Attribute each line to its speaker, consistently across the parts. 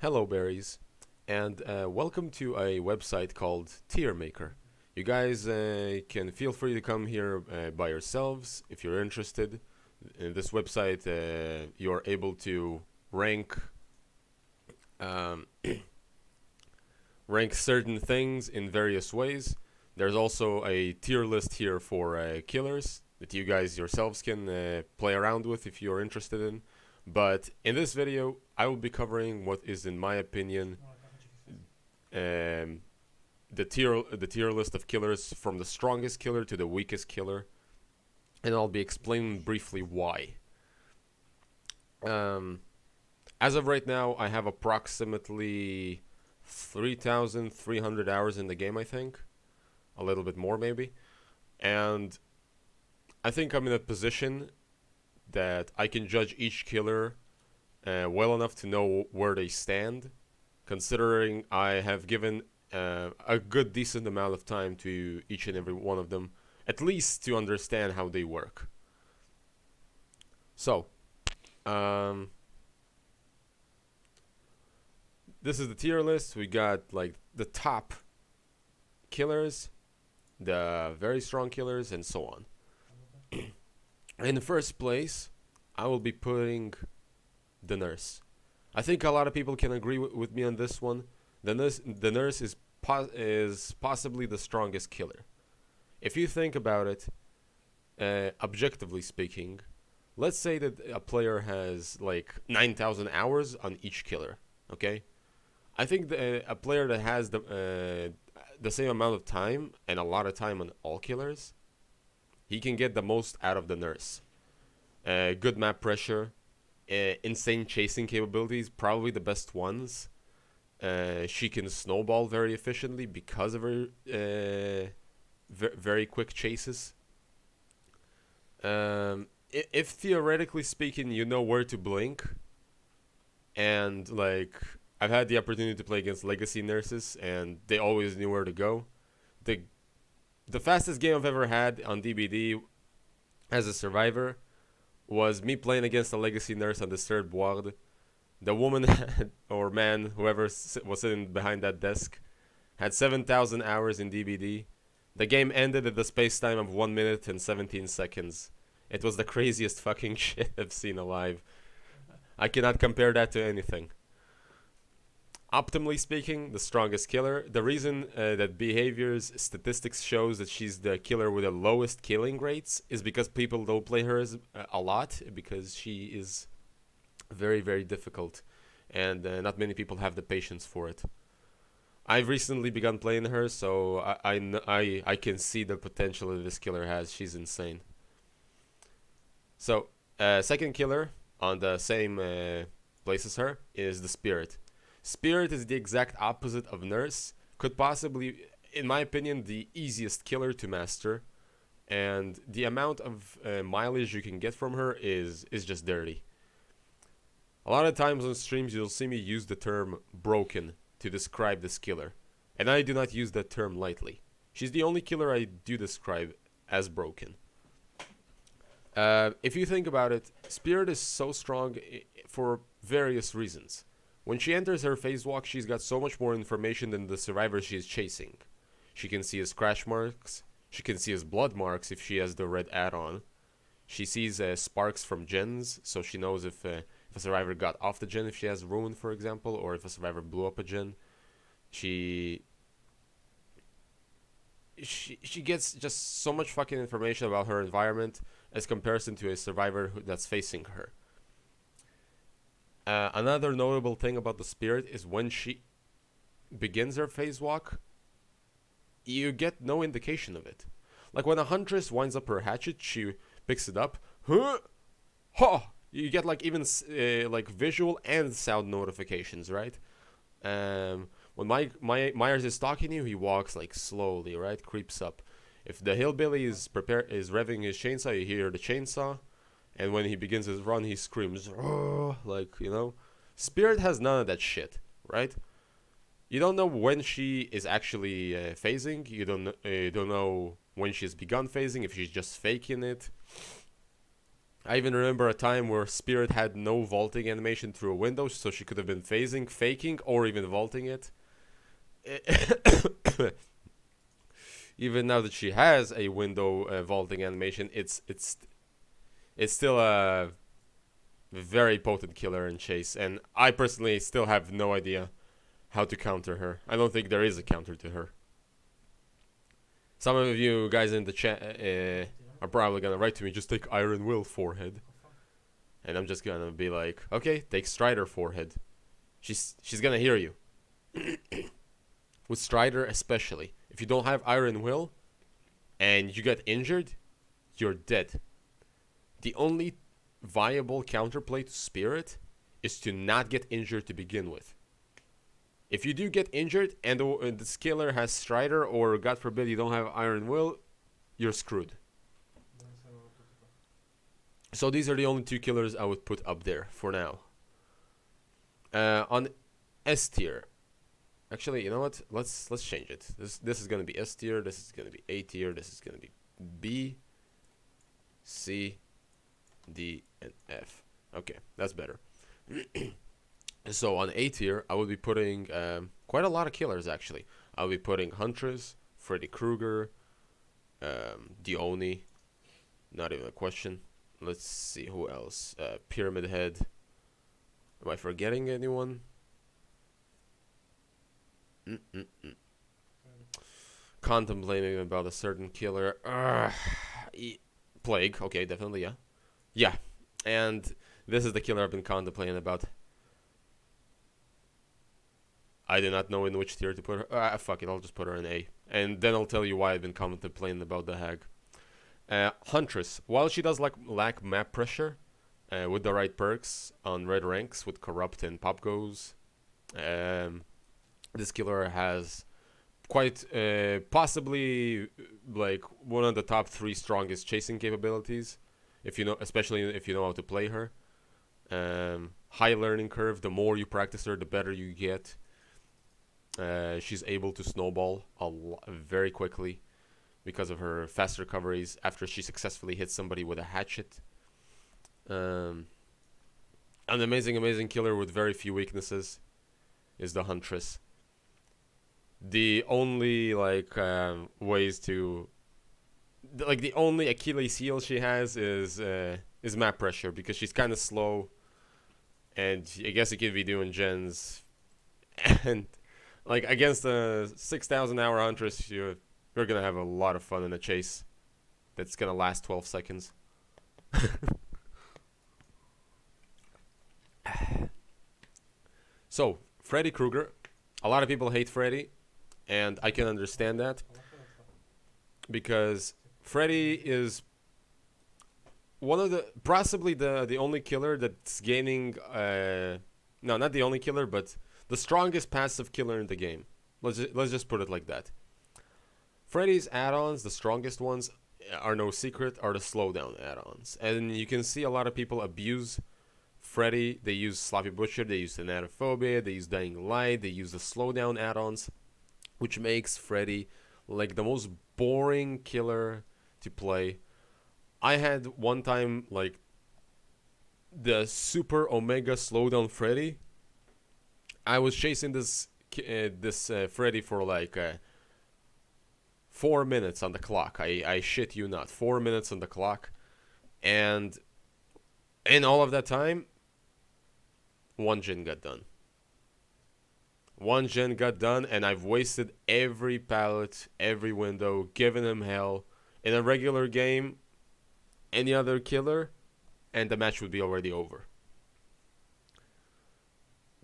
Speaker 1: Hello berries, and welcome to a website called Tier Maker. You guys can feel free to come here by yourselves if you're interested. In this website, you're able to rank um, rank certain things in various ways. There's also a tier list here for killers that you guys yourselves can play around with if you're interested in. But in this video, I will be covering what is, in my opinion, the tier list of killers from the strongest killer to the weakest killer, and I'll be explaining briefly why. As of right now, I have approximately 3,300 hours in the game, I think. A little bit more, maybe. And I think I'm in a position that I can judge each killer well enough to know where they stand, considering I have given a good decent amount of time to each and every one of them, at least to understand how they work. So, this is the tier list. We got like the top killers, the very strong killers, and so on. In the first place, I will be putting the nurse. I think a lot of people can agree with me on this one. The nurse is possibly the strongest killer. If you think about it, objectively speaking, let's say that a player has like 9,000 hours on each killer. Okay, I think a player that has the same amount of time and a lot of time on all killers, he can get the most out of the nurse. Good map pressure, insane chasing capabilities, probably the best ones. She can snowball very efficiently because of her very quick chases. If theoretically speaking, you know where to blink, and like I've had the opportunity to play against legacy nurses, and they always knew where to go. The fastest game I've ever had on DBD as a survivor was me playing against a legacy nurse on the third board. The woman or man, whoever was sitting behind that desk, had 7,000 hours in DBD. The game ended at the space time of 1 minute and 17 seconds. It was the craziest fucking shit I've seen alive. I cannot compare that to anything. Optimally speaking, the strongest killer. The reason that behavior's statistics shows that she's the killer with the lowest killing rates is because people don't play her a lot, because she is very, very difficult, and not many people have the patience for it. I've recently begun playing her, so I can see the potential that this killer has. She's insane. So, second killer on the same place as her is the Spirit. Spirit is the exact opposite of Nurse. Could possibly, in my opinion, the easiest killer to master, and the amount of mileage you can get from her is just dirty. A lot of times on streams you'll see me use the term broken to describe this killer, and I do not use that term lightly. She's the only killer I do describe as broken. If you think about it, Spirit is so strong for various reasons. When she enters her phase walk, she's got so much more information than the survivor she is chasing. She can see his crash marks, she can see his blood marks if she has the red add-on. She sees sparks from gens, so she knows if a survivor got off the gen, if she has ruin, for example, or if a survivor blew up a gen. She gets just so much fucking information about her environment as comparison to a survivor that's facing her. Another notable thing about the Spirit is when she begins her phase walk, you get no indication of it. Like when a Huntress winds up her hatchet, she picks it up. Huh? Ha! You get like even like visual and sound notifications, right? When Myers is talking to you, he walks like slowly, right? Creeps up. If the Hillbilly is revving his chainsaw, you hear the chainsaw. And when he begins his run, he screams, oh, like, you know. Spirit has none of that shit, right? You don't know when she is actually phasing. You don't know when she's begun phasing, if she's just faking it. I even remember a time where Spirit had no vaulting animation through a window, so she could have been phasing, faking, or even vaulting it. Even now that she has a window vaulting animation, it's still a very potent killer in Chase, and I personally still have no idea how to counter her. I don't think there is a counter to her. Some of you guys in the chat are probably gonna write to me, just take Iron Will forehead. And I'm just gonna be like, okay, take Strider forehead. She's gonna hear you. With Strider especially. If you don't have Iron Will and you get injured, you're dead. The only viable counterplay to Spirit is to not get injured to begin with. If you do get injured and the killer has Strider, or God forbid you don't have Iron Will, you're screwed. So these are the only two killers I would put up there for now. On S tier. Actually, you know what? Let's change it. This is gonna be S tier. This is gonna be A tier. This is gonna be B, C, D, and F. Okay, that's better. So on A tier, I would be putting quite a lot of killers actually. I'll be putting Huntress, Freddy Krueger, Dione. Not even a question. Let's see who else. Pyramid Head. Am I forgetting anyone? Contemplating about a certain killer. Plague. Okay, definitely, yeah. Yeah. And this is the killer I've been contemplating about. I do not know in which tier to put her. Fuck it, I'll just put her in A. And then I'll tell you why I've been contemplating about the hag. Huntress. While she does lack map pressure, with the right perks on red ranks with Corrupt and Pop Goes, this killer has quite possibly like one of the top 3 strongest chasing capabilities. If you know, especially if you know how to play her. High learning curve. The more you practice her, the better you get. She's able to snowball very quickly because of her fast recoveries after she successfully hits somebody with a hatchet. An amazing killer with very few weaknesses is the Huntress. The only ways to the only Achilles heel she has is map pressure, because she's kind of slow, and I guess you could be doing gens, and like against a 6,000 hour Huntress, you're gonna have a lot of fun in a chase that's gonna last 12 seconds. So Freddy Krueger, a lot of people hate Freddy, and I can understand that, because Freddy is one of the possibly the only killer that's gaining no, not the only killer, but the strongest passive killer in the game. Let's just put it like that. Freddy's add-ons, the strongest ones, are no secret, are the slowdown add-ons, and you can see a lot of people abuse Freddy. They use Sloppy Butcher, they use Thanatophobia, they use Dying Light, they use the slowdown add-ons, which makes Freddy like the most boring killer to play. I had one time like the Super Omega slowdown Freddy. I was chasing this Freddy for like 4 minutes on the clock. I shit you not, 4 minutes on the clock, and in all of that time, one gen got done. One gen got done, and I've wasted every pallet, every window, given him hell. In a regular game, any other killer, and the match would be already over.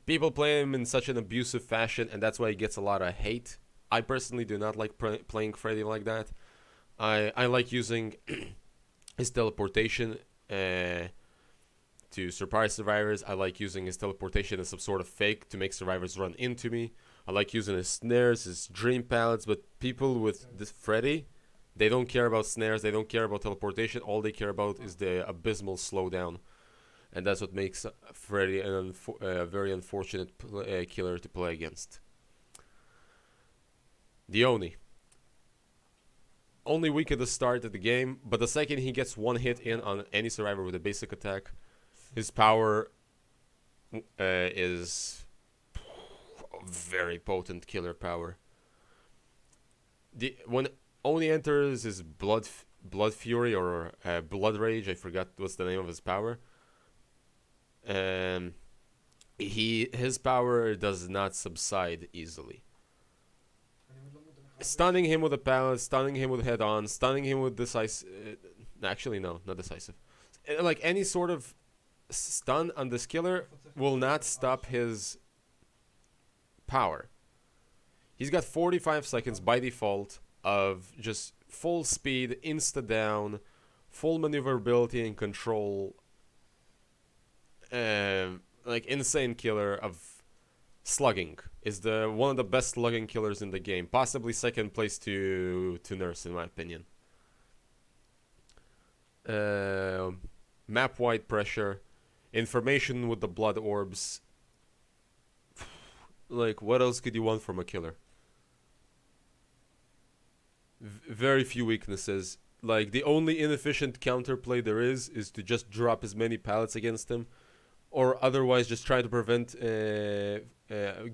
Speaker 1: People play him in such an abusive fashion, and that's why he gets a lot of hate. I personally do not like playing Freddy like that. I like using his teleportation to surprise survivors. I like using his teleportation as some sort of fake to make survivors run into me. I like using his snares, his dream pallets, but people with this Freddy, they don't care about snares, they don't care about teleportation. All they care about is the abysmal slowdown. And that's what makes Freddy a very unfortunate killer to play against. Dione. only weak at the start of the game, but the second he gets one hit in on any survivor with a basic attack, his power is a very potent killer power. When only enters his blood fury or blood rage, I forgot what's the name of his power. His power does not subside easily. Stunning him with a pallet, stunning him with head on, stunning him with decisive. Actually, no, not decisive. Like any sort of stun on this killer will not stop his power. He's got 45 seconds by default of just full speed, insta down, full maneuverability and control. Like insane killer of slugging is one of the best slugging killers in the game, possibly second place to Nurse in my opinion. Map wide pressure, information with the blood orbs. Like what else could you want from a killer? Very few weaknesses. Like the only inefficient counterplay there is to just drop as many pallets against him, or otherwise just try to prevent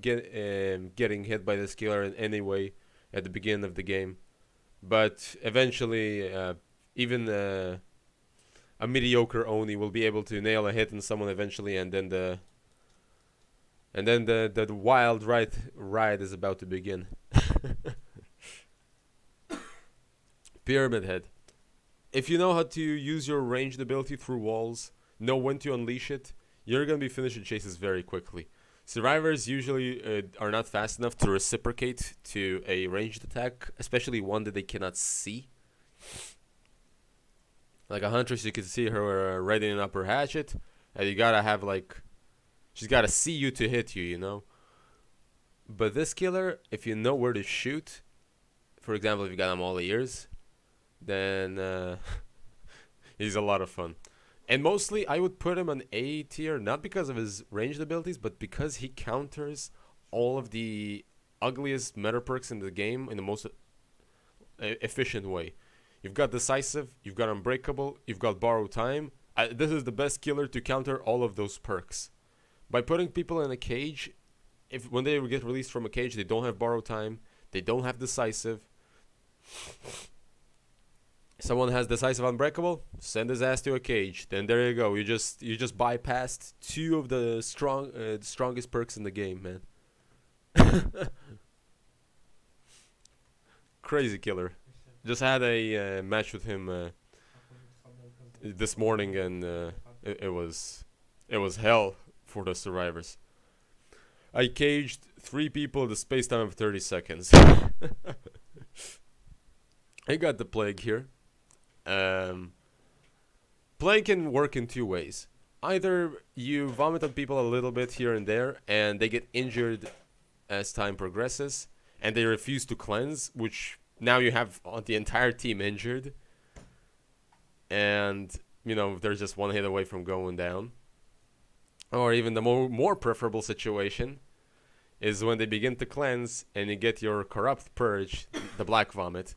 Speaker 1: getting hit by this killer in any way at the beginning of the game. But eventually, even a mediocre Oni will be able to nail a hit on someone eventually, and then the wild ride is about to begin. Pyramid Head. If you know how to use your ranged ability through walls, know when to unleash it, you're going to be finishing chases very quickly. Survivors usually are not fast enough to reciprocate to a ranged attack, especially one that they cannot see. Like a Huntress, you can see her readying up her hatchet, and you gotta have like... she's gotta see you to hit you, you know? But this killer, if you know where to shoot, for example, if you got him all ears, then he's a lot of fun. And mostly, I would put him on A tier, not because of his ranged abilities, but because he counters all of the ugliest meta perks in the game in the most efficient way. You've got Decisive, you've got Unbreakable, you've got Borrow Time. This is the best killer to counter all of those perks. By putting people in a cage, when they get released from a cage, they don't have Borrow Time, they don't have Decisive. Someone has Decisive Unbreakable, send his ass to a cage. Then there you go. You just bypassed two of the strongest perks in the game, man. Crazy killer. Just had a match with him this morning, and it was hell for the survivors. I caged 3 people in the space time of 30 seconds. I got the plague here. Plague can work in 2 ways. Either you vomit on people a little bit here and there, and they get injured as time progresses, and they refuse to cleanse, which now you have the entire team injured, and you know they're just 1 hit away from going down. Or even the more preferable situation is when they begin to cleanse and you get your corrupt purge, the black vomit,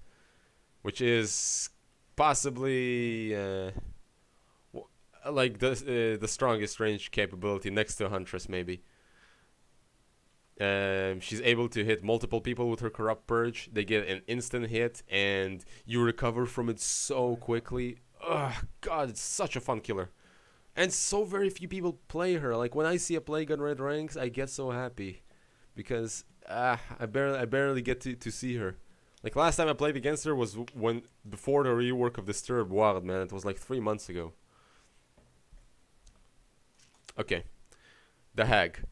Speaker 1: which is possibly like the strongest range capability next to Huntress, maybe. She's able to hit multiple people with her corrupt purge. They get an instant hit, and you recover from it so quickly. Ugh, God, it's such a fun killer, and so very few people play her. Like when I see a plague on red ranks, I get so happy because I barely get to see her. Like last time I played against her was before the rework of Disturbed Wild, man. It was like 3 months ago. Okay, the Hag.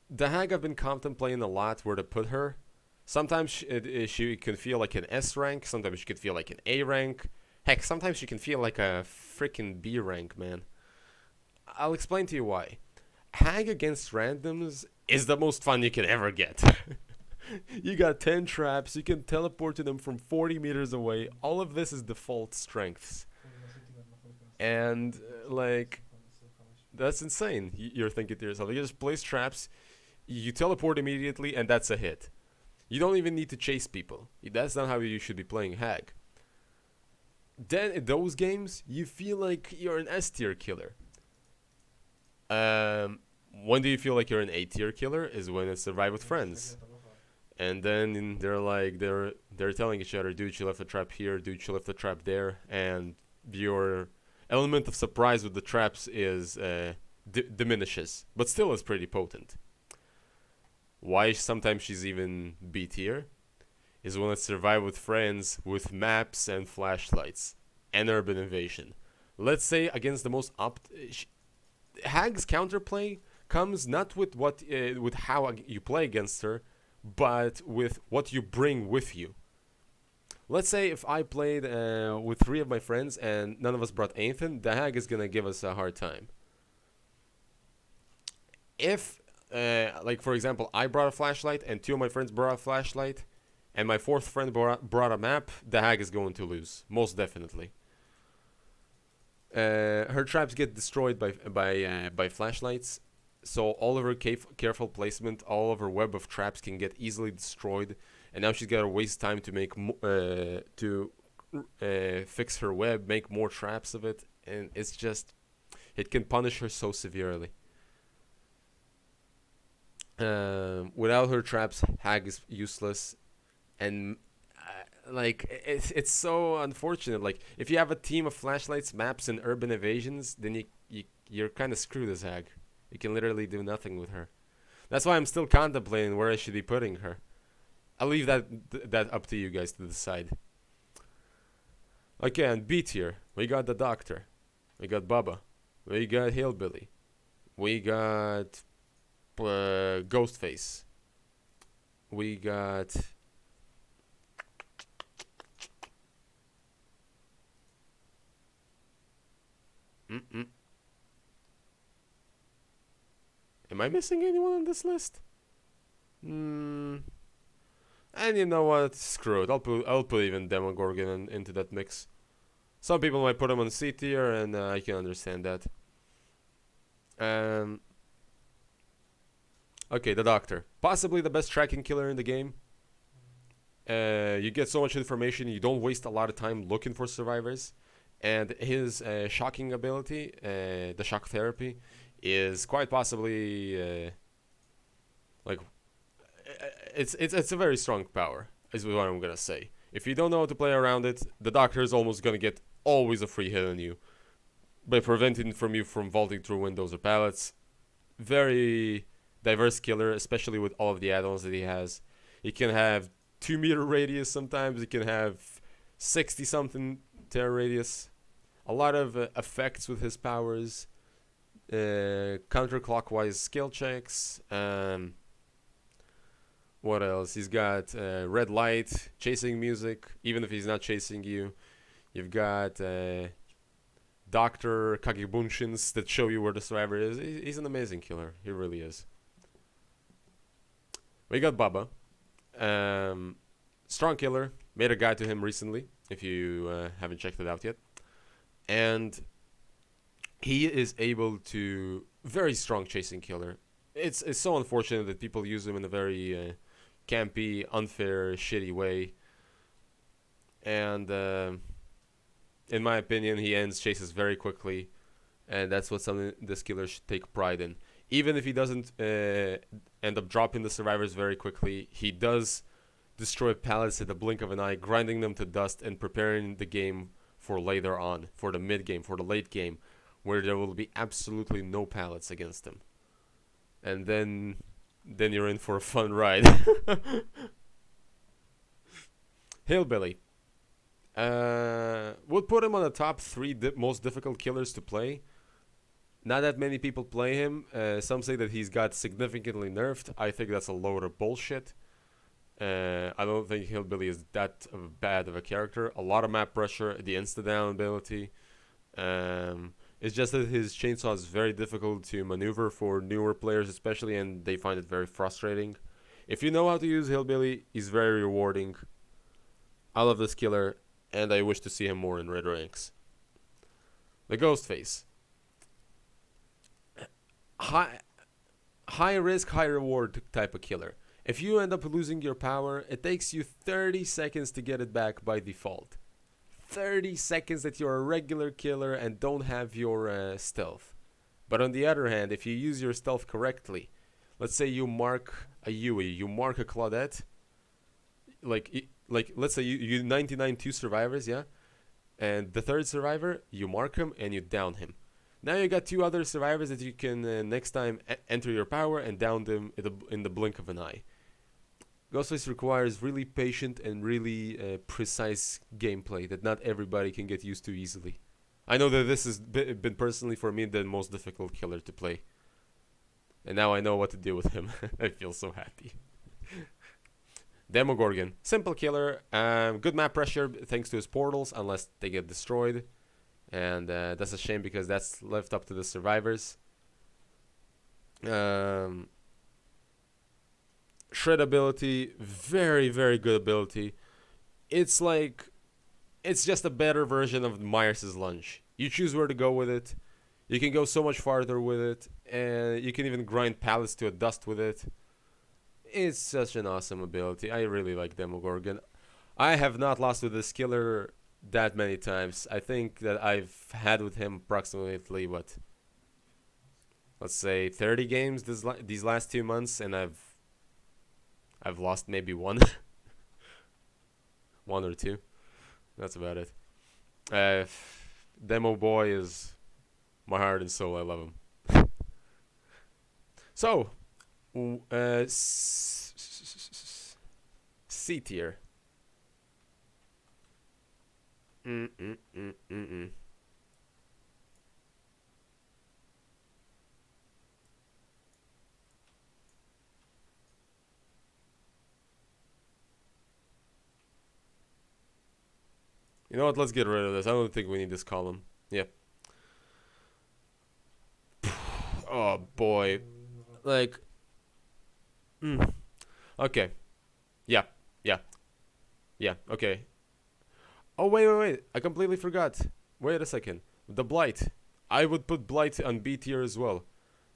Speaker 1: The Hag I've been contemplating a lot where to put her. Sometimes she can feel like an S rank. Sometimes she can feel like an A rank. Heck, sometimes she can feel like a freaking B rank, man. I'll explain to you why. Hag against randoms is the most fun you can ever get. You got 10 traps, you can teleport to them from 40 meters away. All of this is default strengths. And, like, that's insane. You're thinking to yourself, you just place traps, you teleport immediately, and that's a hit. You don't even need to chase people. That's not how you should be playing Hag. then in those games, you feel like you're an S tier killer. When do you feel like you're an A tier killer? Is when it's Survive with Friends. And then they're telling each other, dude, you left a trap here, dude, you left a trap there, and your element of surprise with the traps is diminishes, but still is pretty potent. Why sometimes she's even B tier is when it's Survive with Friends with maps and flashlights and urban invasion. Let's say against the most Hag's counterplay comes not with with how you play against her, but with what you bring with you. Let's say if I played with 3 of my friends and none of us brought anything, the Hag is gonna give us a hard time. If, like for example, I brought a flashlight and 2 of my friends brought a flashlight, and my 4th friend brought a map, the Hag is going to lose, most definitely. Her traps get destroyed by flashlights, so all of her careful placement, all of her web of traps can get easily destroyed, and now she's got to waste time to make fix her web, make more traps of it, and it's just, it can punish her so severely. Without her traps, Hag is useless, and like it's so unfortunate. Like if you have a team of flashlights, maps, and urban evasions, then you're kind of screwed as Hag. You can literally do nothing with her. That's why I'm still contemplating where I should be putting her. I'll leave that up to you guys to decide. Okay, and B tier, we got the Doctor, we got Bubba, we got Hillbilly, we got Ghostface, we got Am I missing anyone on this list? And you know what? Screw it. I'll put even Demogorgon into that mix. Some people might put him on C tier, and I can understand that. Okay, the Doctor. Possibly the best tracking killer in the game. You get so much information, you don't waste a lot of time looking for survivors. And his shocking ability, the shock therapy, is quite possibly like it's a very strong power, is what I'm gonna say. If you don't know how to play around it, the Doctor is almost gonna get always a free hit on you by preventing you from vaulting through windows or pallets. Very diverse killer, especially with all of the add-ons that he has. He can have 2-meter radius sometimes. He can have 60-something terror radius. A lot of effects with his powers. Counterclockwise skill checks. What else? He's got red light, chasing music, even if he's not chasing you. You've got Doctor Kagebunshin's that show you where the survivor is. He's an amazing killer. He really is. We got Bubba. Strong killer. Made a guide to him recently, if you haven't checked it out yet. And he is able to... Very strong chasing killer. It's so unfortunate that people use him in a very campy, unfair, shitty way. And in my opinion, he ends chases very quickly. And that's what something this killer should take pride in. Even if he doesn't end up dropping the survivors very quickly, he does destroy pallets at the blink of an eye, grinding them to dust and preparing the game for later on, for the mid game, for the late game, where there will be absolutely no pallets against him. And then you're in for a fun ride. Hillbilly. Would put him on the top 3 most difficult killers to play. Not that many people play him. Some say that he's got significantly nerfed. I think that's a load of bullshit. I don't think Hillbilly is that bad of a character. A lot of map pressure, the insta-down ability. It's just that his chainsaw is very difficult to maneuver for newer players especially, and they find it very frustrating. If you know how to use Hillbilly, he's very rewarding. I love this killer, and I wish to see him more in red ranks. The Ghostface. High risk, high reward type of killer. If you end up losing your power, it takes you 30 seconds to get it back by default. 30 seconds that you're a regular killer and don't have your stealth. But on the other hand, if you use your stealth correctly, let's say you mark a Yui, you mark a Claudette, like let's say you 99 two survivors, yeah? And the third survivor, you mark him and you down him. Now you got two other survivors that you can next time enter your power and down them in the blink of an eye. Ghostface requires really patient and really precise gameplay that not everybody can get used to easily. I know that this has been personally for me the most difficult killer to play. And now I know what to do with him. I feel so happy. Demogorgon. Simple killer. Good map pressure thanks to his portals unless they get destroyed. And that's a shame because that's left up to the survivors. Shred ability, very, very good ability. It's just a better version of Myers' lunge. You choose where to go with it. You can go so much farther with it, and you can even grind pallets to a dust with it. It's such an awesome ability. I really like Demogorgon. I have not lost with this killer that many times. I think that I've had with him approximately, what? Let's say 30 games these last 2 months, and I've lost maybe one. One or two. That's about it. Demo Boy is my heart and soul. I love him. So, C tier. You know what? Let's get rid of this. I don't think we need this column. Yep. Oh boy. Like. Okay. Yeah. Okay. Oh wait. I completely forgot. Wait a second. The Blight. I would put Blight on B tier as well.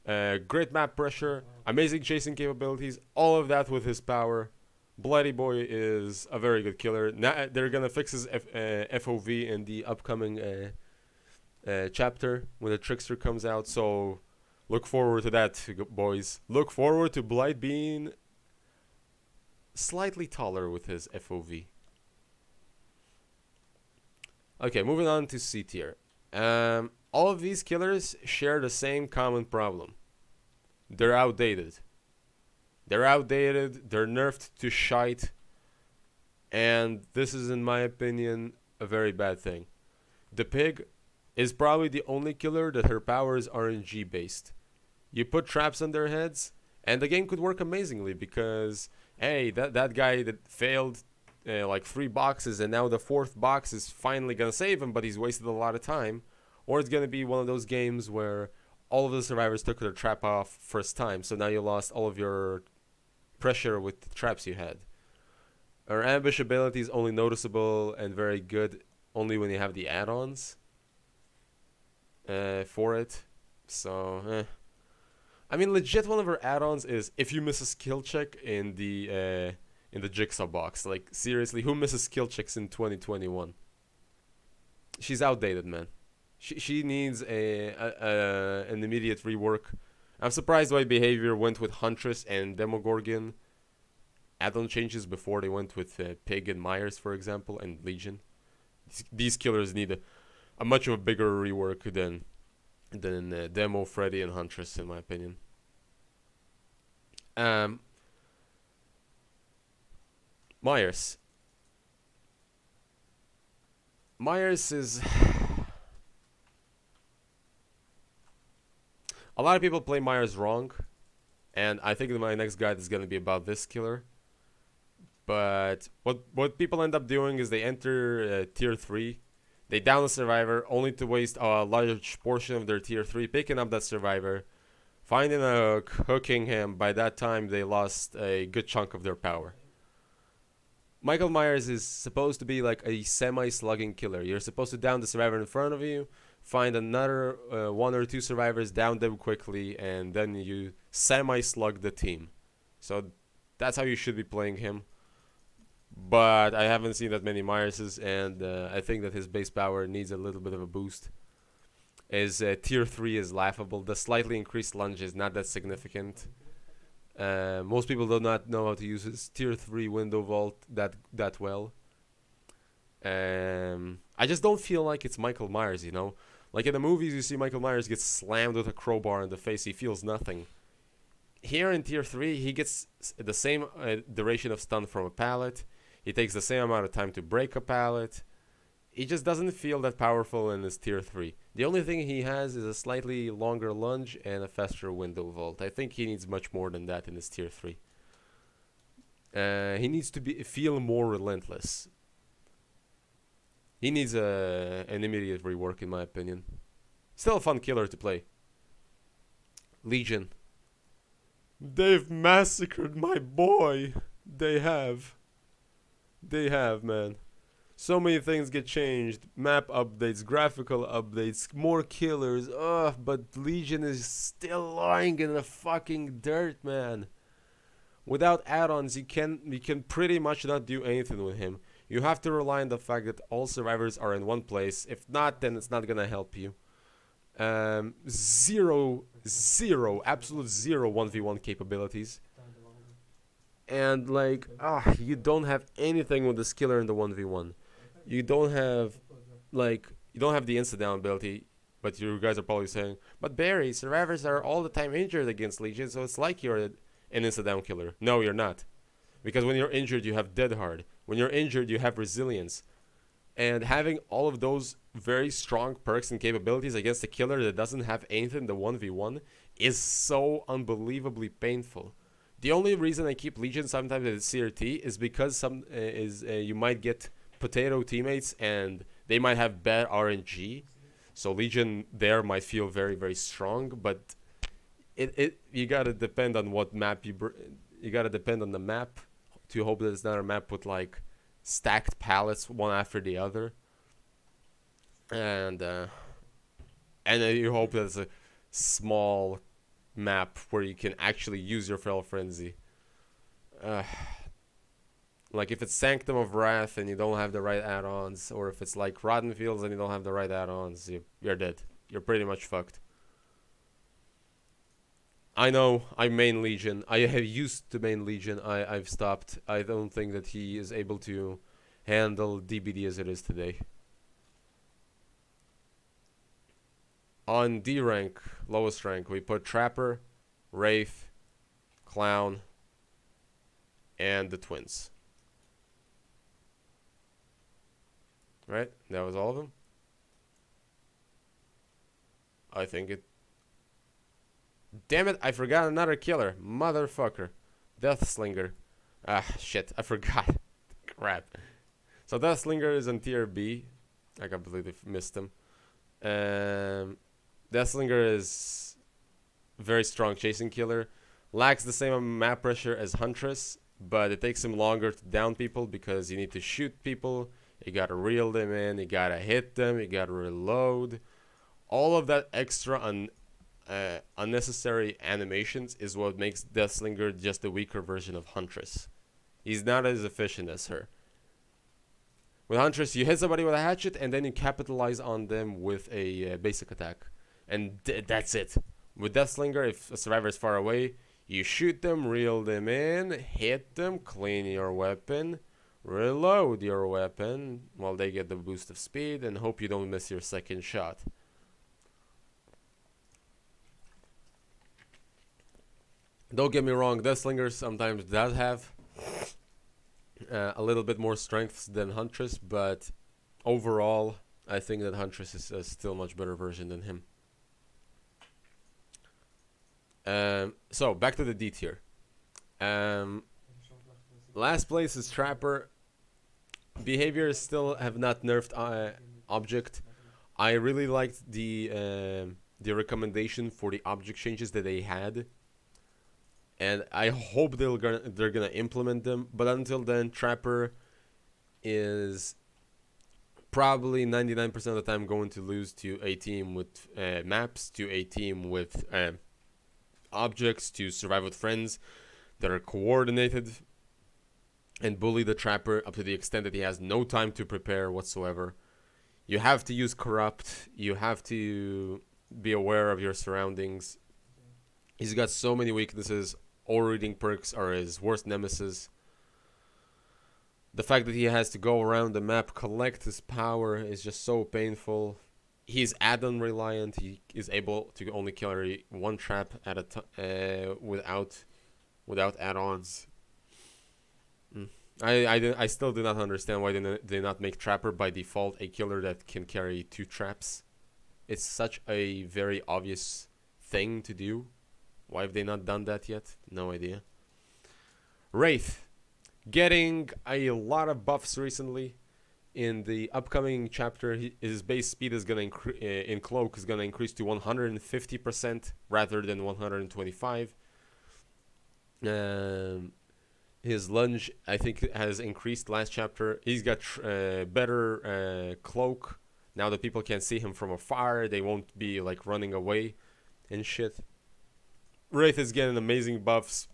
Speaker 1: Great map pressure, amazing chasing capabilities, all of that with his power. Bloody Boy is a very good killer. Now they're gonna fix his FOV in the upcoming chapter when the Trickster comes out. So look forward to that, boys. Look forward to Blight being slightly taller with his FOV. Okay, moving on to C tier. All of these killers share the same common problem. They're outdated. They're nerfed to shite, and this is, in my opinion, a very bad thing. The Pig is probably the only killer that her power is RNG based. You put traps on their heads, and the game could work amazingly because, hey, that guy that failed like 3 boxes, and now the 4th box is finally gonna save him, but he's wasted a lot of time. Or it's gonna be one of those games where all of the survivors took their trap off first time, so now you lost all of your pressure with the traps you had. Her ambush ability is only noticeable and very good only when you have the add-ons for it. So, I mean, legit, one of her add-ons is if you miss a skill check in the jigsaw box. Like, seriously, who misses skill checks in 2021? She's outdated, man. She needs an immediate rework. I'm surprised why Behavior went with Huntress and Demogorgon add-on changes before they went with Pig and Myers, for example, and Legion. These killers need a much of a bigger rework than Demo, Freddy, and Huntress, in my opinion. Myers. Myers is... A lot of people play Myers wrong, and I think that my next guide is going to be about this killer. But what people end up doing is they enter tier 3, they down a survivor only to waste a large portion of their tier 3 picking up that survivor, finding a hook, hooking him. By that time they lost a good chunk of their power. Michael Myers is supposed to be like a semi-slugging killer. You're supposed to down the survivor in front of you, find another 1 or 2 survivors, down them quickly, and then you semi-slug the team. So that's how you should be playing him. but I haven't seen that many Myerses, and I think that his base power needs a little bit of a boost. His tier 3 is laughable. The slightly increased lunge is not that significant. Most people do not know how to use his tier 3 window vault that well. I just don't feel like it's Michael Myers, you know? Like in the movies, you see Michael Myers get slammed with a crowbar in the face. He feels nothing. Here in tier 3, he gets the same duration of stun from a pallet. He takes the same amount of time to break a pallet. He just doesn't feel that powerful in his tier 3. The only thing he has is a slightly longer lunge and a faster window vault. I think he needs much more than that in his tier 3. He needs to feel more relentless. He needs an immediate rework, in my opinion. Still a fun killer to play. Legion. They've massacred my boy. They have. They have, man. So many things get changed. Map updates, graphical updates, more killers. Ugh, but Legion is still lying in the fucking dirt, man. Without add-ons, you can pretty much not do anything with him. You have to rely on the fact that all survivors are in one place. If not, then it's not gonna help you. Zero, absolute zero 1v1 capabilities. And like, you don't have anything with this killer in the 1v1. You don't have, like, you don't have the insta-down ability. But you guys are probably saying, but Barry, survivors are all the time injured against Legion, so it's like you're an insta-down killer. No, you're not. Because when you're injured, you have Dead Hard. When you're injured, you have Resilience. And having all of those very strong perks and capabilities against a killer that doesn't have anything in the 1v1 is so unbelievably painful. The only reason I keep Legion sometimes at CRT is because you might get potato teammates and they might have bad RNG. So Legion there might feel very, very strong, but you gotta depend on what map you gotta depend on the map to hope that it's not a map with like stacked pallets one after the other, and then you hope that it's a small map where you can actually use your Feral Frenzy. Like if it's Sanctum of Wrath and you don't have the right add-ons, or if it's like Rotten Fields and you don't have the right add-ons, you're dead. You're pretty much fucked. I know, I main Legion. I have used to main Legion. I've stopped. I don't think that he is able to handle DBD as it is today. On D rank, lowest rank, we put Trapper, Wraith, Clown, and the Twins. Right? That was all of them? I think it... Damn it, I forgot another killer. Motherfucker. Death Slinger. Ah, shit, I forgot. Crap. So Death Slinger is on tier B. I completely missed him. Death Slinger is very strong chasing killer. Lacks the same map pressure as Huntress, but it takes him longer to down people because you need to shoot people. You gotta reel them in, you gotta hit them, you gotta reload. All of that extra unnecessary animations is what makes Death Slinger just a weaker version of Huntress. He's not as efficient as her. With Huntress, you hit somebody with a hatchet and then you capitalize on them with a basic attack. And that's it. With Death Slinger, if a survivor is far away, you shoot them, reel them in, hit them, clean your weapon, reload your weapon while they get the boost of speed, and hope you don't miss your second shot. Don't get me wrong, Death Slinger sometimes does have a little bit more strengths than Huntress, but overall, I think that Huntress is a still much better version than him. So, back to the D tier. Last place is Trapper. Behaviors still have not nerfed object. I really liked the recommendation for the object changes that they had, and I hope they're gonna implement them. But until then, Trapper is probably 99% of the time going to lose to a team with maps, to a team with objects, to survive with friends that are coordinated. and bully the trapper up to the extent that he has no time to prepare whatsoever. You have to use corrupt. You have to be aware of your surroundings. He's got so many weaknesses. All reading perks are his worst nemesis. The fact that he has to go around the map, collect his power, is just so painful. He's add-on reliant. He is able to only carry one trap at a time without add-ons. I still do not understand why they not make Trapper by default a killer that can carry 2 traps. It's such a very obvious thing to do. Why have they not done that yet? No idea. Wraith, getting a lot of buffs recently. In the upcoming chapter, his base speed is gonna in Cloak is gonna increase to 150% rather than 125. His lunge, I think, has increased last chapter. He's got better cloak. Now that people can see him from afar, they won't be like running away and shit. Wraith is getting amazing buffs.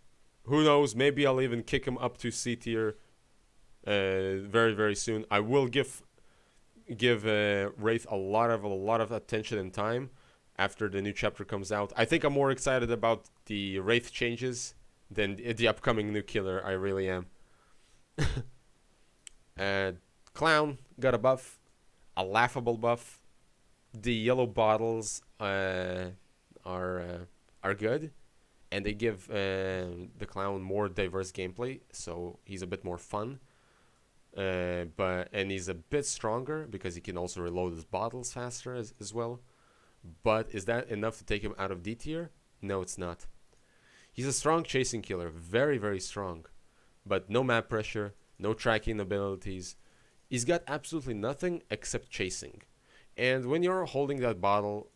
Speaker 1: Who knows? Maybe I'll even kick him up to C tier very, very soon. I will give Wraith a lot of attention and time after the new chapter comes out. I think I'm more excited about the Wraith changes than the upcoming new killer. I really am. Clown got a buff, a laughable buff. The yellow bottles are good, and they give the Clown more diverse gameplay, so he's a bit more fun. And he's a bit stronger because he can also reload his bottles faster as well. But is that enough to take him out of D tier? No, it's not. He's a strong chasing killer, very, very strong. But no map pressure, no tracking abilities. He's got absolutely nothing except chasing. And when you're holding that bottle,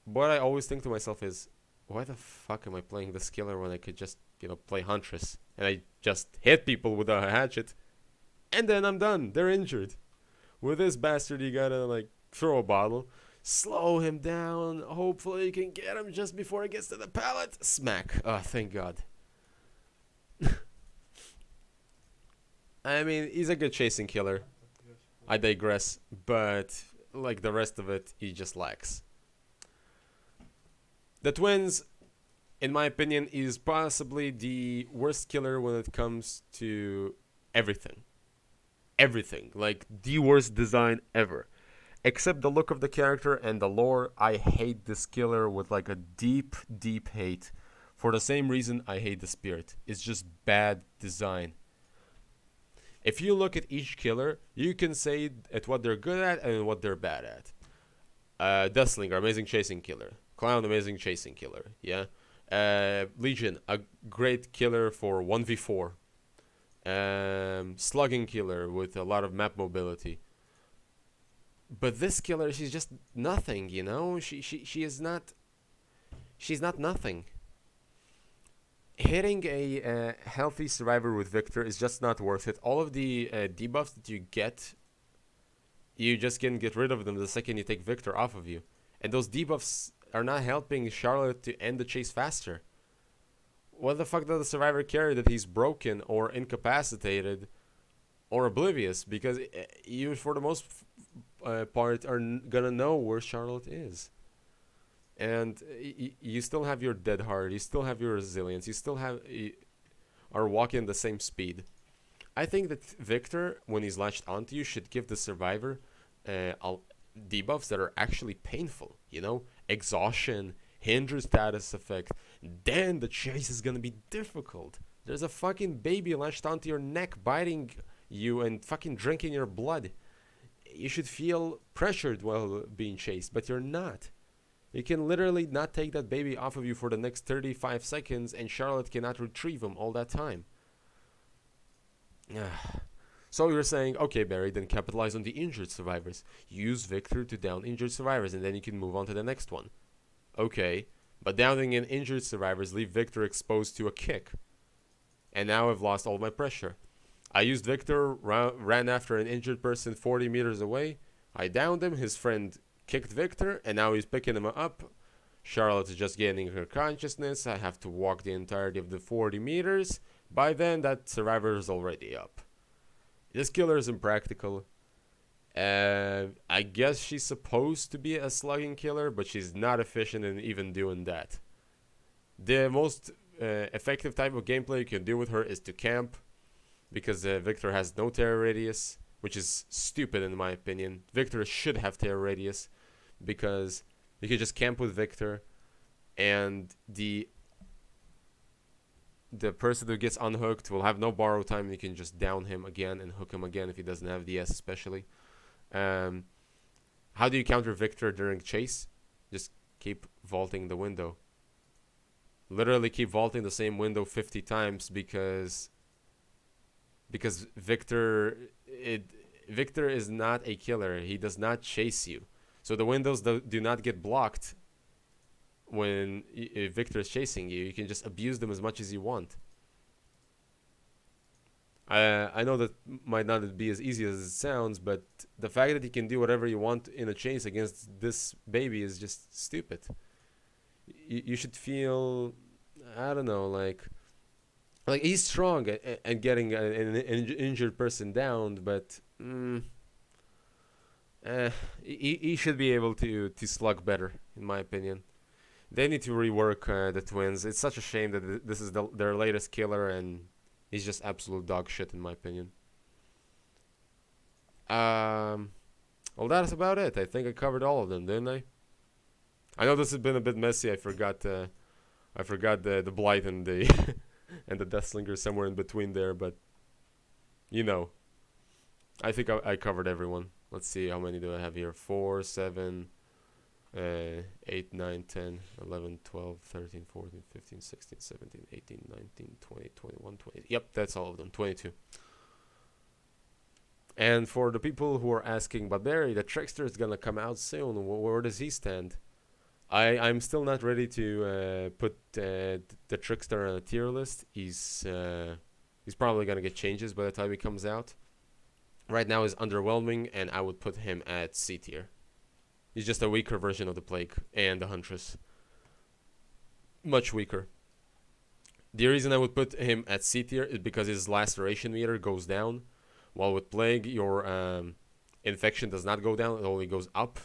Speaker 1: what I always think to myself is, why the fuck am I playing this killer when I could just, play Huntress? And I just hit people with a hatchet. And then I'm done. They're injured. With this bastard, you gotta, throw a bottle. Slow him down. Hopefully you can get him just before he gets to the pallet. Smack. Oh, thank God. I mean, he's a good chasing killer. I digress. But, like the rest of it, he just lacks. The twins, in my opinion, is possibly the worst killer when it comes to everything. Everything. Like, the worst design ever. Except the look of the character and the lore, I hate this killer with a deep, deep hate. For the same reason I hate the spirit. It's just bad design. If you look at each killer, you can say at what they're good at and what they're bad at. Slinger, amazing chasing killer. Clown, amazing chasing killer. Yeah. Legion, a great killer for 1v4. Slugging killer with a lot of map mobility. But this killer, she's just nothing, she is not. She's not nothing. Hitting a healthy survivor with Victor is just not worth it. All of the debuffs that you get, you just can get rid of them the second you take Victor off of you. And those debuffs are not helping Charlotte to end the chase faster. What the fuck does the survivor care that he's broken or incapacitated or oblivious? Because you, for the most part, are gonna know where Charlotte is. And you still have your dead heart, you still have your resilience, you still are walking the same speed. I think that Victor, when he's latched onto you, should give the survivor debuffs that are actually painful, exhaustion, hinder status effect. Then the chase is gonna be difficult. There's a fucking baby latched onto your neck, biting you and fucking drinking your blood. You should feel pressured while being chased, but you're not. You can literally not take that baby off of you for the next 35 seconds, and Charlotte cannot retrieve him all that time. So you're saying, okay, Barry, then capitalize on the injured survivors. Use Victor to down injured survivors, and then you can move on to the next one. Okay, but downing in injured survivors leave Victor exposed to a kick. And now I've lost all my pressure. I used Victor, ran after an injured person 40 meters away. I downed him, his friend kicked Victor, and now he's picking him up. Charlotte is just gaining her consciousness. I have to walk the entirety of the 40 meters by then that survivor is already up. This killer is impractical. I guess she's supposed to be a slugging killer, but she's not efficient in even doing that. The most effective type of gameplay you can do with her is to camp, because Victor has no terror radius, which is stupid in my opinion. Victor should have terror radius, because you can just camp with Victor, and the person who gets unhooked will have no borrow time, and you can just down him again and hook him again if he doesn't have DS especially. How do you counter Victor during chase? Just keep vaulting the window. Literally keep vaulting the same window 50 times, because Victor is not a killer. He does not chase you. So the windows do not get blocked when Victor is chasing you. You can just abuse them as much as you want. I know that might not be as easy as it sounds, but the fact that you can do whatever you want in a chase against this baby is just stupid. You should feel, I don't know, like he's strong at getting an injured person down, but he should be able to slug better, in my opinion. They need to rework the twins. It's such a shame that this is their latest killer, and he's just absolute dog shit, in my opinion. Well, that's about it. I think I covered all of them, didn't I? I know this has been a bit messy. I forgot the blight and the and the death slinger somewhere in between there, but you know, I think I covered everyone. Let's see, how many do I have here? 4, 7, 8, 9, 10, 11, 12, 13, 14, 15, 16, 17, 18, 19, 20, 21, 20. Yep, that's all of them. 22. And for the people who are asking, but Barry, the Trickster is gonna come out soon. Where does he stand? I'm still not ready to put the Trickster on a tier list. He's probably gonna get changes by the time he comes out. Right now is underwhelming, and I would put him at C tier. He's just a weaker version of the Plague and the Huntress. Much weaker. The reason I would put him at C tier is because his laceration meter goes down, while with Plague your infection does not go down; it only goes up.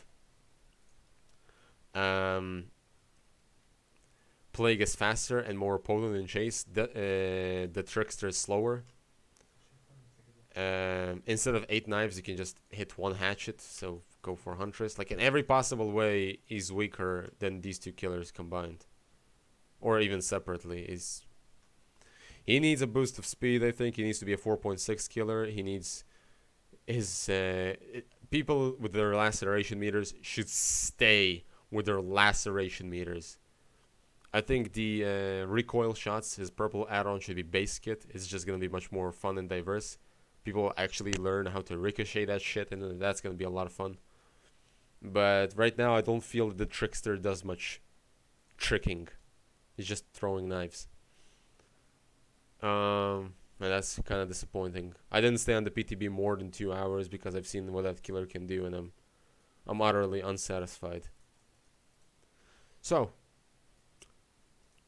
Speaker 1: Plague is faster and more potent in chase. The Trickster is slower. Instead of 8 knives, you can just hit 1 hatchet. So go for Huntress. Like in every possible way, he's weaker than these two killers combined, or even separately. He needs a boost of speed. I think he needs to be a 4.6 killer. He needs his people with their laceration meters should stay with their laceration meters. I think the recoil shots, his purple add-on, should be base kit. It's just gonna be much more fun and diverse. People actually learn how to ricochet that shit, and that's gonna be a lot of fun. But right now, I don't feel that the Trickster does much tricking. He's just throwing knives. And that's kind of disappointing. I didn't stay on the PTB more than 2 hours because I've seen what that killer can do, and I'm utterly unsatisfied. So,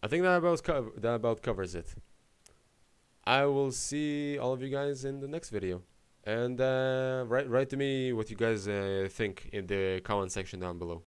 Speaker 1: I think that about covers it. I will see all of you guys in the next video. And write to me what you guys think in the comment section down below.